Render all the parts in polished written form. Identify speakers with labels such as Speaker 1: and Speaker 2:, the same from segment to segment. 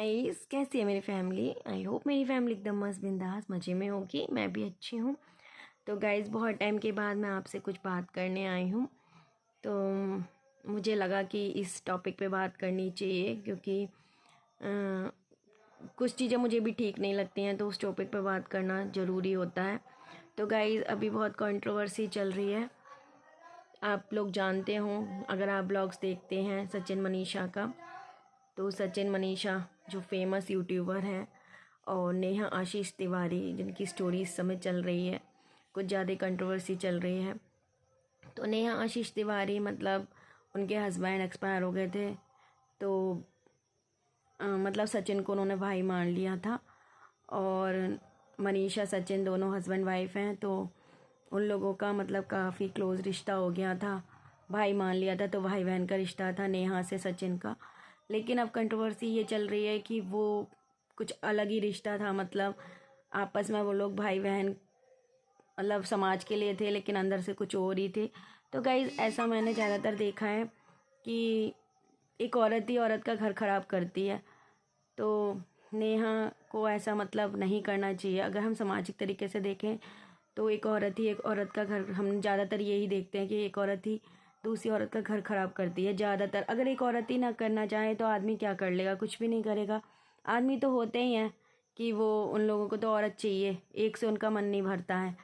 Speaker 1: Guys, कैसी है मेरी फैमिली। आई होप मेरी फैमिली एकदम मस्त बिंदास मज़े में होगी। मैं भी अच्छी हूँ। तो गाइस, बहुत टाइम के बाद मैं आपसे कुछ बात करने आई हूँ। तो मुझे लगा कि इस टॉपिक पे बात करनी चाहिए, क्योंकि कुछ चीज़ें मुझे भी ठीक नहीं लगती हैं, तो उस टॉपिक पे बात करना ज़रूरी होता है। तो गाइस, अभी बहुत कंट्रोवर्सी चल रही है। आप लोग जानते हो, अगर आप ब्लॉग्स देखते हैं सचिन मनीषा का, तो सचिन मनीषा जो फेमस यूट्यूबर हैं, और नेहा आशीष तिवारी जिनकी स्टोरी इस समय चल रही है, कुछ ज़्यादा कंट्रोवर्सी चल रही है। तो नेहा आशीष तिवारी मतलब उनके हस्बैंड एक्सपायर हो गए थे, तो मतलब सचिन को उन्होंने भाई मान लिया था। और मनीषा सचिन दोनों हस्बैंड वाइफ हैं, तो उन लोगों का मतलब काफ़ी क्लोज रिश्ता हो गया था, भाई मान लिया था, तो भाई बहन का रिश्ता था नेहा से सचिन का। लेकिन अब कंट्रोवर्सी ये चल रही है कि वो कुछ अलग ही रिश्ता था, मतलब आपस में वो लोग भाई बहन मतलब समाज के लिए थे, लेकिन अंदर से कुछ और ही थे। तो गाइज, ऐसा मैंने ज़्यादातर देखा है कि एक औरत ही औरत का घर ख़राब करती है। तो नेहा को ऐसा मतलब नहीं करना चाहिए। अगर हम सामाजिक तरीके से देखें तो एक औरत ही एक औरत का घर, हम ज़्यादातर यही देखते हैं कि एक औरत ही दूसरी औरत का घर ख़राब करती है ज़्यादातर। अगर एक औरत ही ना करना चाहे तो आदमी क्या कर लेगा? कुछ भी नहीं करेगा। आदमी तो होते ही हैं कि वो, उन लोगों को तो औरत चाहिए, एक से उनका मन नहीं भरता है।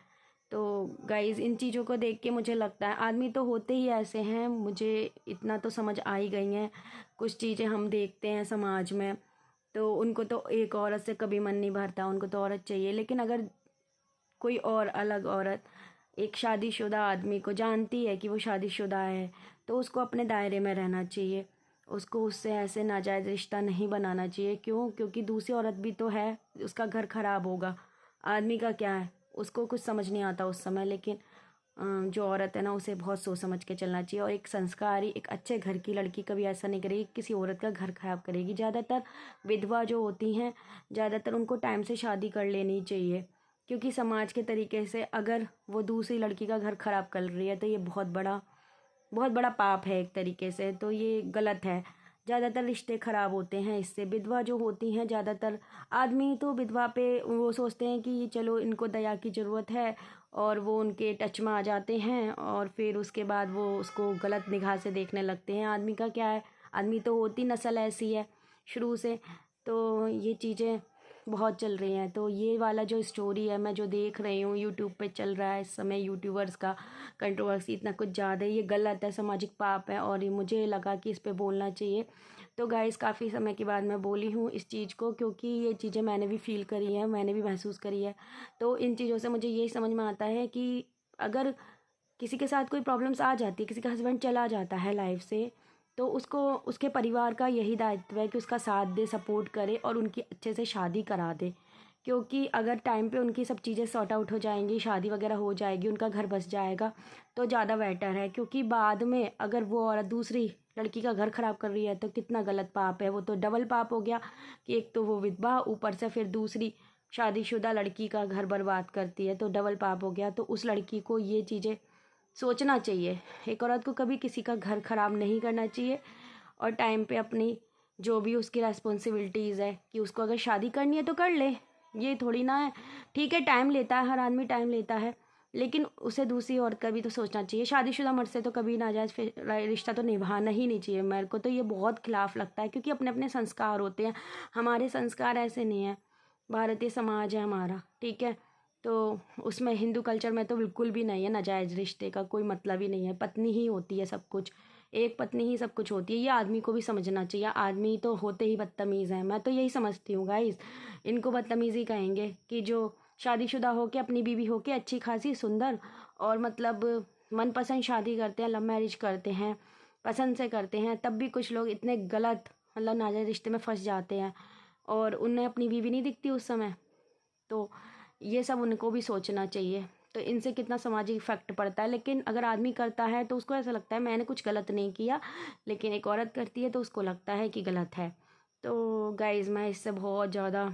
Speaker 1: तो गाइज़, इन चीज़ों को देख के मुझे लगता है आदमी तो होते ही ऐसे हैं। मुझे इतना तो समझ आ ही गई हैं। कुछ चीज़ें हम देखते हैं समाज में, तो उनको तो एक औरत से कभी मन नहीं भरता, उनको तो औरत चाहिए। लेकिन अगर कोई और अलग औरत एक शादीशुदा आदमी को जानती है कि वो शादीशुदा है, तो उसको अपने दायरे में रहना चाहिए। उसको उससे ऐसे नाजायज़ रिश्ता नहीं बनाना चाहिए। क्यों? क्योंकि दूसरी औरत भी तो है, उसका घर खराब होगा। आदमी का क्या है, उसको कुछ समझ नहीं आता उस समय। लेकिन जो औरत है ना, उसे बहुत सोच समझ के चलना चाहिए। और एक संस्कारी, एक अच्छे घर की लड़की कभी ऐसा नहीं करेगी किसी औरत का घर खराब करेगी। ज़्यादातर विधवा जो होती हैं, ज़्यादातर उनको टाइम से शादी कर लेनी चाहिए, क्योंकि समाज के तरीके से अगर वो दूसरी लड़की का घर खराब कर रही है तो ये बहुत बड़ा पाप है एक तरीके से। तो ये गलत है। ज़्यादातर रिश्ते ख़राब होते हैं इससे। विधवा जो होती हैं, ज़्यादातर आदमी तो विधवा पे वो सोचते हैं कि चलो इनको दया की ज़रूरत है, और वो उनके टच में आ जाते हैं, और फिर उसके बाद वो उसको गलत निगाह से देखने लगते हैं। आदमी का क्या है? आदमी तो होती नस्ल ऐसी है शुरू से। तो ये चीज़ें बहुत चल रही हैं। तो ये वाला जो स्टोरी है, मैं जो देख रही हूँ यूट्यूब पे चल रहा है इस समय, यूट्यूबर्स का कंट्रोवर्सी इतना कुछ ज़्यादा है, ये गलत है, सामाजिक पाप है, और ये मुझे लगा कि इस पे बोलना चाहिए। तो गाइस, काफ़ी समय के बाद मैं बोली हूँ इस चीज़ को, क्योंकि ये चीज़ें मैंने भी फील करी हैं, मैंने भी महसूस करी है। तो इन चीज़ों से मुझे यही समझ में आता है कि अगर किसी के साथ कोई प्रॉब्लम्स आ जाती है, किसी का हस्बैंड चला जाता है लाइफ से, तो उसको उसके परिवार का यही दायित्व है कि उसका साथ दे, सपोर्ट करे, और उनकी अच्छे से शादी करा दे। क्योंकि अगर टाइम पे उनकी सब चीज़ें सॉर्ट आउट हो जाएंगी, शादी वगैरह हो जाएगी, उनका घर बस जाएगा, तो ज़्यादा बेटर है। क्योंकि बाद में अगर वो औरत दूसरी लड़की का घर ख़राब कर रही है तो कितना गलत पाप है। वो तो डबल पाप हो गया कि एक तो वो विधवा, ऊपर से फिर दूसरी शादीशुदा लड़की का घर बर्बाद करती है, तो डबल पाप हो गया। तो उस लड़की को ये चीज़ें सोचना चाहिए। एक औरत को कभी किसी का घर ख़राब नहीं करना चाहिए, और टाइम पे अपनी जो भी उसकी रेस्पॉन्सिबिलिटीज़ है कि उसको अगर शादी करनी है तो कर ले। ये थोड़ी ना है, ठीक है टाइम लेता है, हर आदमी टाइम लेता है, लेकिन उसे दूसरी औरत का भी तो सोचना चाहिए। शादीशुदा मर्द से तो कभी नाजायज़ रिश्ता तो निभाना ही नहीं चाहिए। मेरे को तो ये बहुत खिलाफ़ लगता है, क्योंकि अपने अपने संस्कार होते हैं। हमारे संस्कार ऐसे नहीं हैं। भारतीय समाज है हमारा, ठीक है, तो उसमें हिंदू कल्चर में तो बिल्कुल भी नहीं है नाजायज़ रिश्ते का कोई मतलब ही नहीं है। पत्नी ही होती है सब कुछ, एक पत्नी ही सब कुछ होती है। ये आदमी को भी समझना चाहिए। आदमी तो होते ही बदतमीज़ हैं, मैं तो यही समझती हूँ गाइस। इनको बदतमीज़ी कहेंगे कि जो शादीशुदा होके, अपनी बीवी होके, अच्छी खासी सुंदर, और मतलब मनपसंद शादी करते हैं, लव मैरिज करते हैं, पसंद से करते हैं, तब भी कुछ लोग इतने गलत मतलब नाजायज़ रिश्ते में फंस जाते हैं, और उन्हें अपनी बीवी नहीं दिखती उस समय। तो ये सब उनको भी सोचना चाहिए। तो इनसे कितना सामाजिक इफ़ेक्ट पड़ता है। लेकिन अगर आदमी करता है तो उसको ऐसा लगता है मैंने कुछ गलत नहीं किया, लेकिन एक औरत करती है तो उसको लगता है कि गलत है। तो गाइज़, मैं इससे बहुत ज़्यादा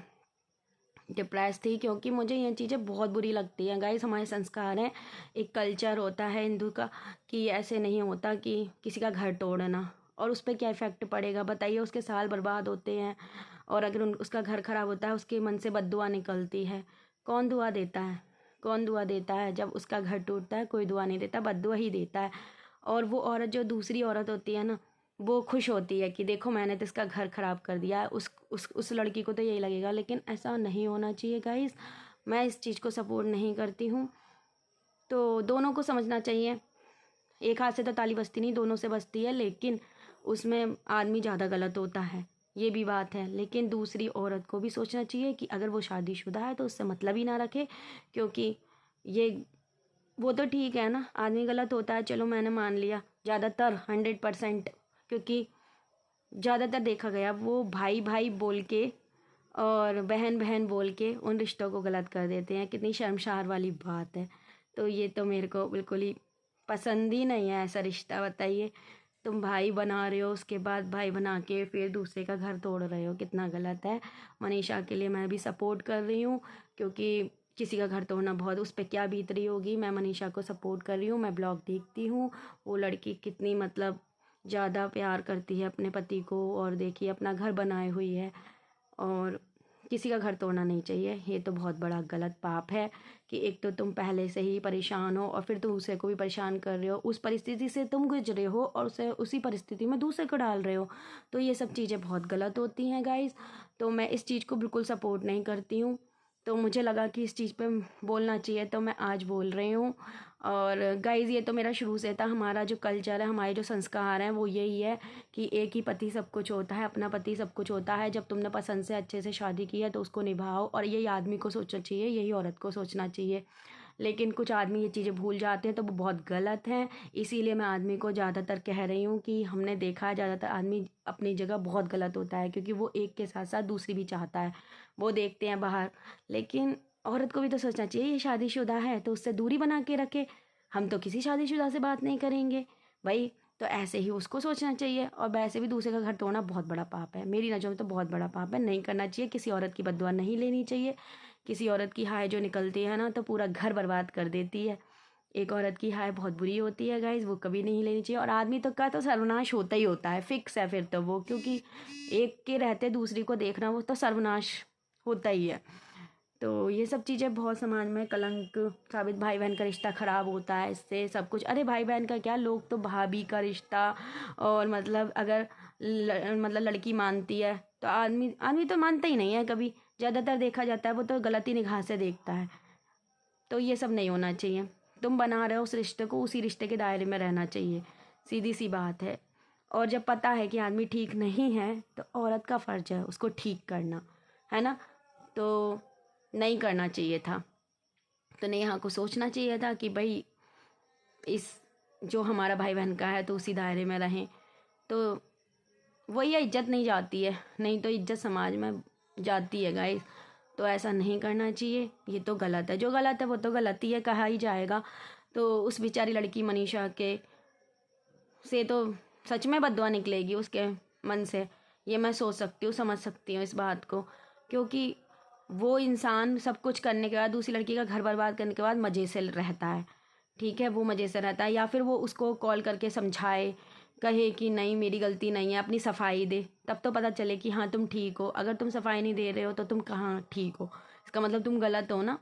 Speaker 1: डिप्रेस थी, क्योंकि मुझे ये चीज़ें बहुत बुरी लगती हैं। गाइस, हमारे संस्कार हैं, एक कल्चर होता है हिंदू का कि ऐसे नहीं होता कि किसी का घर तोड़ना, और उस पर क्या इफ़ेक्ट पड़ेगा बताइए। उसके साल बर्बाद होते हैं, और अगर उसका घर खराब होता है उसके मन से बद्दुआ निकलती है। कौन दुआ देता है? कौन दुआ देता है? जब उसका घर टूटता है कोई दुआ नहीं देता, बद्दुआ ही देता है। और वो औरत जो दूसरी औरत होती है ना, वो खुश होती है कि देखो मैंने तो इसका घर ख़राब कर दिया है। उस लड़की को तो यही लगेगा, लेकिन ऐसा नहीं होना चाहिए गाइस। मैं इस चीज़ को सपोर्ट नहीं करती हूँ। तो दोनों को समझना चाहिए, एक हाथ से तो ताली बजती नहीं, दोनों से बजती है, लेकिन उसमें आदमी ज़्यादा गलत होता है, ये भी बात है। लेकिन दूसरी औरत को भी सोचना चाहिए कि अगर वो शादीशुदा है तो उससे मतलब ही ना रखे, क्योंकि ये वो तो ठीक है ना, आदमी गलत होता है, चलो मैंने मान लिया, ज़्यादातर 100%, क्योंकि ज़्यादातर देखा गया वो भाई भाई बोल के और बहन बहन बोल के उन रिश्तों को गलत कर देते हैं। कितनी शर्मसार वाली बात है। तो ये तो मेरे को बिल्कुल ही पसंद ही नहीं है ऐसा रिश्ता। बताइए, तुम भाई बना रहे हो, उसके बाद भाई बना के फिर दूसरे का घर तोड़ रहे हो, कितना गलत है। मनीषा के लिए मैं भी सपोर्ट कर रही हूँ, क्योंकि किसी का घर तोड़ना बहुत, उस पर क्या बीत रही होगी। मैं मनीषा को सपोर्ट कर रही हूँ, मैं ब्लॉग देखती हूँ। वो लड़की कितनी मतलब ज़्यादा प्यार करती है अपने पति को, और देखिए अपना घर बनाए हुई है, और किसी का घर तोड़ना नहीं चाहिए। ये तो बहुत बड़ा गलत पाप है कि एक तो तुम पहले से ही परेशान हो और फिर तुम दूसरे को भी परेशान कर रहे हो। उस परिस्थिति से तुम गुजरे हो और उसी परिस्थिति में दूसरे को डाल रहे हो। तो ये सब चीज़ें बहुत गलत होती हैं गाइस। तो मैं इस चीज़ को बिल्कुल सपोर्ट नहीं करती हूँ। तो मुझे लगा कि इस चीज़ पे बोलना चाहिए, तो मैं आज बोल रही हूँ। और गाइज़ ये तो मेरा शुरू से था, हमारा जो कल्चर है, हमारे जो संस्कार हैं वो यही है कि एक ही पति सब कुछ होता है, अपना पति सब कुछ होता है। जब तुमने पसंद से अच्छे से शादी की है तो उसको निभाओ, और यही आदमी को सोचना चाहिए, यही औरत को सोचना चाहिए। लेकिन कुछ आदमी ये चीज़ें भूल जाते हैं तो वो बहुत गलत हैं। इसीलिए मैं आदमी को ज़्यादातर कह रही हूँ कि हमने देखा है ज़्यादातर आदमी अपनी जगह बहुत गलत होता है, क्योंकि वो एक के साथ साथ दूसरी भी चाहता है, वो देखते हैं बाहर। लेकिन औरत को भी तो सोचना चाहिए, ये शादीशुदा है तो उससे दूरी बना के रखे। हम तो किसी शादीशुदा से बात नहीं करेंगे भाई, तो ऐसे ही उसको सोचना चाहिए। और वैसे भी दूसरे का घर तोड़ना बहुत बड़ा पाप है, मेरी नज़र में तो बहुत बड़ा पाप है, नहीं करना चाहिए। किसी औरत की बद्दुआ नहीं लेनी चाहिए। किसी औरत की हाय जो निकलती है ना तो पूरा घर बर्बाद कर देती है। एक औरत की हाय बहुत बुरी होती है गाइज, वो कभी नहीं लेनी चाहिए। और आदमी तो का तो सर्वनाश होता ही होता है, फिक्स है फिर तो वो, क्योंकि एक के रहते दूसरी को देखना वो तो सर्वनाश होता ही है। तो ये सब चीज़ें बहुत समाज में कलंक साबित, भाई बहन का रिश्ता ख़राब होता है इससे सब कुछ। अरे भाई बहन का क्या, लोग तो भाभी का रिश्ता, और मतलब अगर मतलब लड़की मानती है तो आदमी आदमी तो मानता ही नहीं है कभी, ज़्यादातर देखा जाता है वो तो गलती निगाह से देखता है। तो ये सब नहीं होना चाहिए। तुम बना रहे हो उस रिश्ते को, उसी रिश्ते के दायरे में रहना चाहिए, सीधी सी बात है। और जब पता है कि आदमी ठीक नहीं है तो औरत का फ़र्ज है उसको ठीक करना, है ना। तो नहीं करना चाहिए था। तो नेहा को सोचना चाहिए था कि भाई इस जो हमारा भाई बहन का है तो उसी दायरे में रहें। तो वही इज्जत नहीं जाती है, नहीं तो इज्जत समाज में जाती है गाइस। तो ऐसा नहीं करना चाहिए, ये तो गलत है। जो गलत है वो तो गलत ही है, कहा ही जाएगा। तो उस बेचारी लड़की मनीषा के से तो सच में बद्दुआ निकलेगी उसके मन से, ये मैं सोच सकती हूँ, समझ सकती हूँ इस बात को। क्योंकि वो इंसान सब कुछ करने के बाद, दूसरी लड़की का घर बर्बाद करने के बाद मज़े से रहता है, ठीक है, वो मज़े से रहता है। या फिर वो उसको कॉल करके समझाए, कहे कि नहीं मेरी गलती नहीं है, अपनी सफाई दे, तब तो पता चले कि हाँ तुम ठीक हो। अगर तुम सफाई नहीं दे रहे हो तो तुम कहाँ ठीक हो, इसका मतलब तुम गलत हो ना।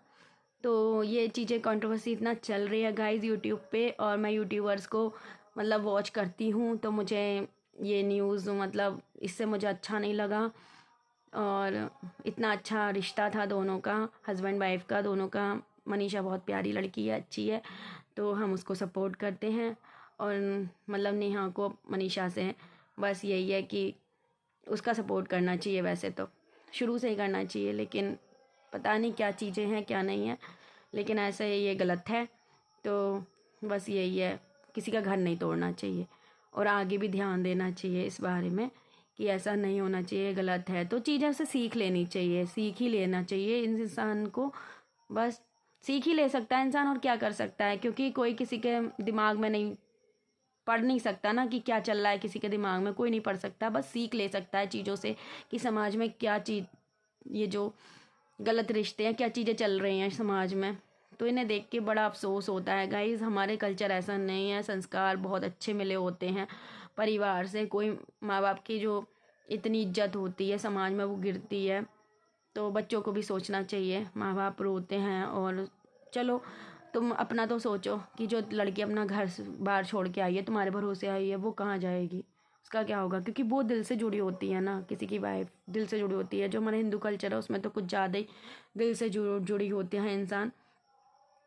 Speaker 1: तो ये चीज़ें कंट्रोवर्सी इतना चल रही है गाइस यूट्यूब पे, और मैं यूट्यूबर्स को मतलब वॉच करती हूँ, तो मुझे ये न्यूज़ मतलब इससे मुझे अच्छा नहीं लगा। और इतना अच्छा रिश्ता था दोनों का, हस्बैंड वाइफ का दोनों का। मनीषा बहुत प्यारी लड़की है, अच्छी है, तो हम उसको सपोर्ट करते हैं। और मतलब नेहा को मनीषा से बस यही है कि उसका सपोर्ट करना चाहिए, वैसे तो शुरू से ही करना चाहिए, लेकिन पता नहीं क्या चीज़ें हैं क्या नहीं है, लेकिन ऐसे ये गलत है। तो बस यही है, किसी का घर नहीं तोड़ना चाहिए, और आगे भी ध्यान देना चाहिए इस बारे में कि ऐसा नहीं होना चाहिए, गलत है। तो चीज़ें से सीख लेनी चाहिए, सीख ही लेना चाहिए इंसान को, बस सीख ही ले सकता है इंसान, और क्या कर सकता है, क्योंकि कोई किसी के दिमाग में नहीं पढ़ नहीं सकता ना कि क्या चल रहा है किसी के दिमाग में, कोई नहीं पढ़ सकता, बस सीख ले सकता है चीज़ों से कि समाज में क्या चीज़, ये जो गलत रिश्ते हैं, क्या चीज़ें चल रही हैं समाज में। तो इन्हें देख के बड़ा अफसोस होता है गाइज़। हमारे कल्चर ऐसा नहीं है, संस्कार बहुत अच्छे मिले होते हैं परिवार से। कोई माँ बाप की जो इतनी इज्जत होती है समाज में, वो गिरती है। तो बच्चों को भी सोचना चाहिए, माँ बाप रोते हैं और चलो तुम अपना तो सोचो कि जो लड़की अपना घर बाहर छोड़ के आई है, तुम्हारे भरोसे आई है, वो कहाँ जाएगी, उसका क्या होगा, क्योंकि वो दिल से जुड़ी होती है ना, किसी की वाइफ दिल से जुड़ी होती है। जो हमारे हिंदू कल्चर है उसमें तो कुछ ज़्यादा ही दिल से जुड़ी होती है इंसान।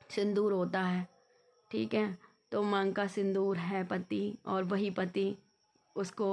Speaker 1: सिंदूर होता है, ठीक है, तो मांग का सिंदूर है पति, और वही पति उसको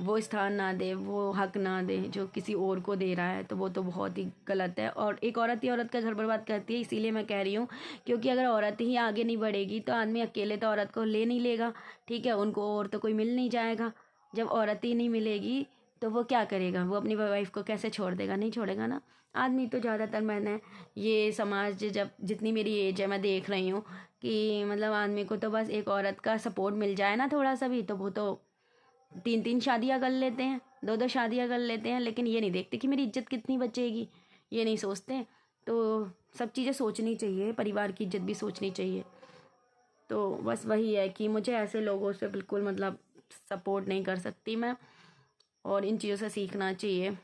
Speaker 1: वो स्थान ना दे, वो हक ना दे जो किसी और को दे रहा है, तो वो तो बहुत ही गलत है। और एक औरत ही औरत का घर बर्बाद करती है, इसीलिए मैं कह रही हूँ, क्योंकि अगर औरत ही आगे नहीं बढ़ेगी तो आदमी अकेले तो औरत को ले नहीं लेगा, ठीक है, उनको और तो कोई मिल नहीं जाएगा। जब औरत ही नहीं मिलेगी तो वो क्या करेगा, वो अपनी वाइफ को कैसे छोड़ देगा, नहीं छोड़ेगा ना। आदमी तो ज़्यादातर, मैंने ये समाज जब जितनी मेरी एज है मैं देख रही हूँ कि मतलब आदमी को तो बस एक औरत का सपोर्ट मिल जाए ना थोड़ा सा भी, तो वो तो 3-3 शादियाँ कर लेते हैं, 2-2 शादियाँ कर लेते हैं, लेकिन ये नहीं देखते कि मेरी इज्जत कितनी बचेगी, ये नहीं सोचते। तो सब चीज़ें सोचनी चाहिए, परिवार की इज्जत भी सोचनी चाहिए। तो बस वही है कि मुझे ऐसे लोगों से बिल्कुल मतलब सपोर्ट नहीं कर सकती मैं, और इन चीज़ों से सीखना चाहिए।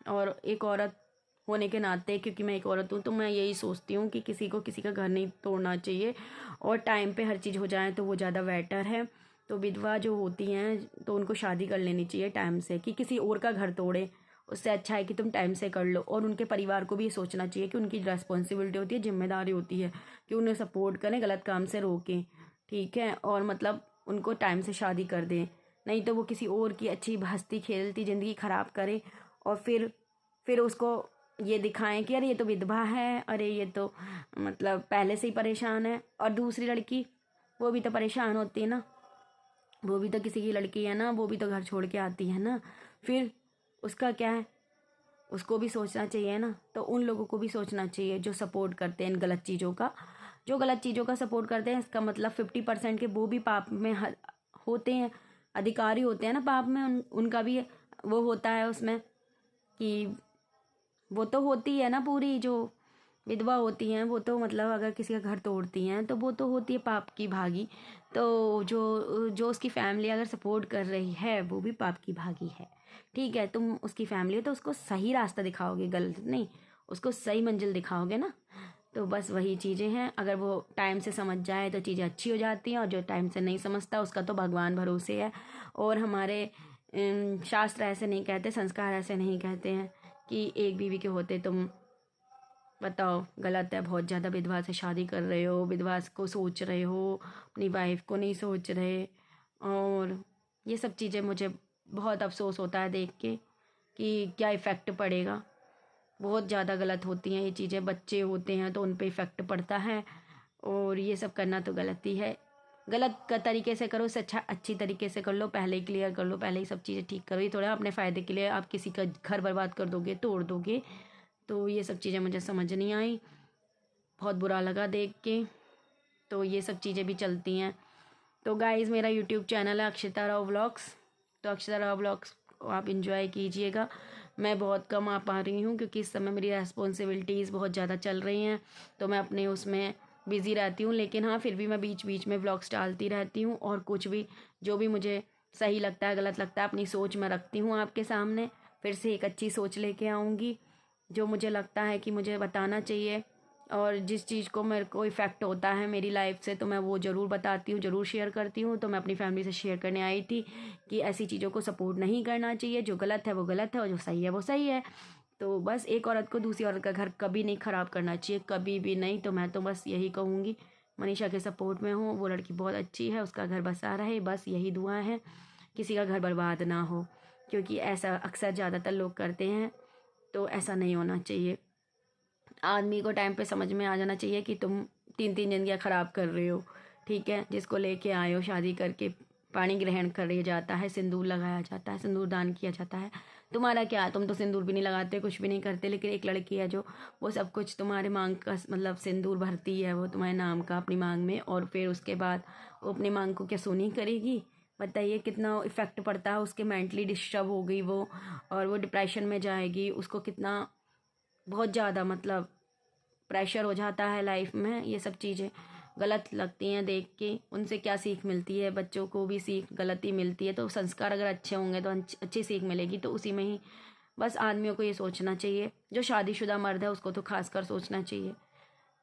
Speaker 1: और एक औरत होने के नाते, क्योंकि मैं एक औरत हूँ, तो मैं यही सोचती हूँ कि किसी को किसी का घर नहीं तोड़ना चाहिए, और टाइम पे हर चीज़ हो जाए तो वो ज़्यादा बेटर है। तो विधवा जो होती हैं तो उनको शादी कर लेनी चाहिए टाइम से, कि किसी और का घर तोड़े उससे अच्छा है कि तुम टाइम से कर लो। और उनके परिवार को भी ये सोचना चाहिए कि उनकी रिस्पॉन्सिबिलिटी होती है, जिम्मेदारी होती है कि उन्हें सपोर्ट करें, गलत काम से रोकें, ठीक है, और मतलब उनको टाइम से शादी कर दें। नहीं तो वो किसी और की अच्छी हंसती खेलती ज़िंदगी ख़राब करे, और फिर उसको ये दिखाएं कि अरे ये तो विधवा है, अरे ये तो मतलब पहले से ही परेशान है। और दूसरी लड़की, वो भी तो परेशान होती है ना, वो भी तो किसी की लड़की है ना, वो भी तो घर छोड़ के आती है ना, फिर उसका क्या है, उसको भी सोचना चाहिए ना। तो उन लोगों को भी सोचना चाहिए जो सपोर्ट करते हैं इन गलत चीज़ों का, जो गलत चीज़ों का सपोर्ट करते हैं। इसका मतलब 50% के वो भी पाप में होते हैं, अधिकारी होते हैं ना पाप में, उनका भी वो होता है उसमें, कि वो तो होती है ना पूरी, जो विधवा होती हैं वो तो मतलब अगर किसी का घर तोड़ती हैं तो वो तो होती है पाप की भागी। तो जो जो उसकी फैमिली अगर सपोर्ट कर रही है वो भी पाप की भागी है, ठीक है। तुम उसकी फैमिली हो तो उसको सही रास्ता दिखाओगे, गलत नहीं, उसको सही मंजिल दिखाओगे ना। तो बस वही चीज़ें हैं, अगर वो टाइम से समझ जाए तो चीज़ें अच्छी हो जाती हैं, और जो टाइम से नहीं समझता उसका तो भगवान भरोसे है। और हमारे शास्त्र ऐसे नहीं कहते, संस्कार ऐसे नहीं कहते हैं कि एक बीवी के होते तुम, बताओ, गलत है बहुत ज़्यादा। विधवा से शादी कर रहे हो, विधवा को सोच रहे हो, अपनी वाइफ को नहीं सोच रहे। और ये सब चीज़ें मुझे बहुत अफसोस होता है देख के कि क्या इफ़ेक्ट पड़ेगा, बहुत ज़्यादा गलत होती हैं ये चीज़ें। बच्चे होते हैं तो उन पे इफ़ेक्ट पड़ता है, और ये सब करना तो गलत ही है। गलत का तरीके से करो, उससे अच्छा अच्छी तरीके से कर लो, पहले ही क्लियर कर लो, पहले ही सब चीज़ें ठीक करो। ये थोड़ा अपने फ़ायदे के लिए आप किसी का घर बर्बाद कर दोगे, तोड़ दोगे। तो ये सब चीज़ें मुझे समझ नहीं आई, बहुत बुरा लगा देख के। तो ये सब चीज़ें भी चलती हैं। तो गाइज़, मेरा यूट्यूब चैनल है अक्षिता राव व्लॉग्स, तो अक्षिता राव व्लॉग्स आप इंजॉय कीजिएगा। मैं बहुत कम आ पा रही हूँ क्योंकि इस समय मेरी रेस्पॉन्सिबिलिटीज़ बहुत ज़्यादा चल रही हैं, तो मैं अपने उसमें बिज़ी रहती हूँ। लेकिन हाँ, फिर भी मैं बीच बीच में व्लॉग्स डालती रहती हूँ, और कुछ भी जो भी मुझे सही लगता है, गलत लगता है, अपनी सोच मैं रखती हूँ आपके सामने। फिर से एक अच्छी सोच लेके आऊँगी, जो मुझे लगता है कि मुझे बताना चाहिए। और जिस चीज़ को मेरे को इफ़ेक्ट होता है मेरी लाइफ से, तो मैं वो ज़रूर बताती हूँ, ज़रूर शेयर करती हूँ। तो मैं अपनी फैमिली से शेयर करने आई थी कि ऐसी चीज़ों को सपोर्ट नहीं करना चाहिए, जो गलत है वो गलत है, और जो सही है वो सही है। तो बस एक औरत को दूसरी औरत का घर कभी नहीं ख़राब करना चाहिए, कभी भी नहीं। तो मैं तो बस यही कहूँगी, मनीषा के सपोर्ट में हूँ, वो लड़की बहुत अच्छी है, उसका घर बसा रहे, बस यही दुआ है, किसी का घर बर्बाद ना हो, क्योंकि ऐसा अक्सर ज़्यादातर लोग करते हैं। तो ऐसा नहीं होना चाहिए। आदमी को टाइम पे समझ में आ जाना चाहिए कि तुम 3-3 जिंदगियाँ ख़राब कर रहे हो, ठीक है। जिसको लेके आए हो शादी करके, पानी ग्रहण कर जाता है, सिंदूर लगाया जाता है, सिंदूर दान किया जाता है। तुम्हारा क्या, तुम तो सिंदूर भी नहीं लगाते, कुछ भी नहीं करते, लेकिन एक लड़की है जो वो सब कुछ तुम्हारे मांग का मतलब सिंदूर भरती है वो तुम्हारे नाम का अपनी मांग में, और फिर उसके बाद वो अपनी मांग को क्या सोनी करेगी। बताइए कितना इफ़ेक्ट पड़ता है उसके, मेंटली डिस्टर्ब हो गई वो, और वो डिप्रेशन में जाएगी, उसको कितना बहुत ज़्यादा मतलब प्रेशर हो जाता है लाइफ में, ये सब चीज़ें। गलत लगती हैं देख के, उनसे क्या सीख मिलती है, बच्चों को भी सीख गलत ही मिलती है। तो संस्कार अगर अच्छे होंगे तो अच्छी सीख मिलेगी। तो उसी में ही बस आदमियों को ये सोचना चाहिए, जो शादीशुदा मर्द है उसको तो खासकर सोचना चाहिए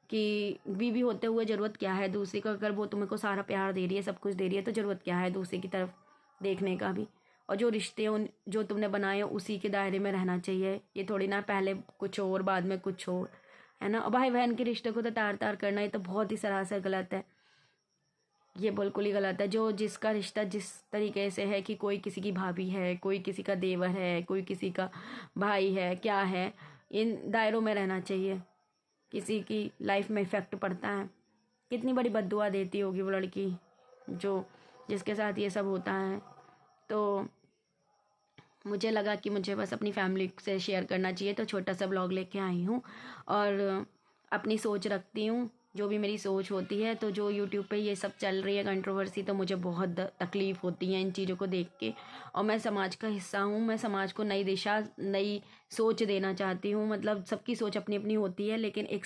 Speaker 1: कि बीवी होते हुए ज़रूरत क्या है दूसरी को, अगर वो तुम्हें को सारा प्यार दे रही है, सब कुछ दे रही है, तो ज़रूरत क्या है दूसरी की तरफ देखने का भी। और जो रिश्ते उन जो तुमने बनाए हो उसी के दायरे में रहना चाहिए। ये थोड़ी ना पहले कुछ और बाद में कुछ और, है ना। और भाई बहन के रिश्ते को तो तार तार करना, ये तो बहुत ही सरासर गलत है। ये बिल्कुल ही गलत है। जो जिसका रिश्ता जिस तरीके से है कि कोई किसी की भाभी है, कोई किसी का देवर है, कोई किसी का भाई है, क्या है, इन दायरों में रहना चाहिए। किसी की लाइफ में इफ़ेक्ट पड़ता है, कितनी बड़ी बद्दुआ देती होगी वो लड़की जो जिसके साथ ये सब होता है। तो मुझे लगा कि मुझे बस अपनी फैमिली से शेयर करना चाहिए, तो छोटा सा ब्लॉग लेके आई हूँ। और अपनी सोच रखती हूँ, जो भी मेरी सोच होती है। तो जो यूट्यूब पे ये सब चल रही है कंट्रोवर्सी, तो मुझे बहुत तकलीफ़ होती है इन चीज़ों को देख के। और मैं समाज का हिस्सा हूँ, मैं समाज को नई दिशा, नई सोच देना चाहती हूँ। मतलब सबकी सोच अपनी अपनी होती है, लेकिन एक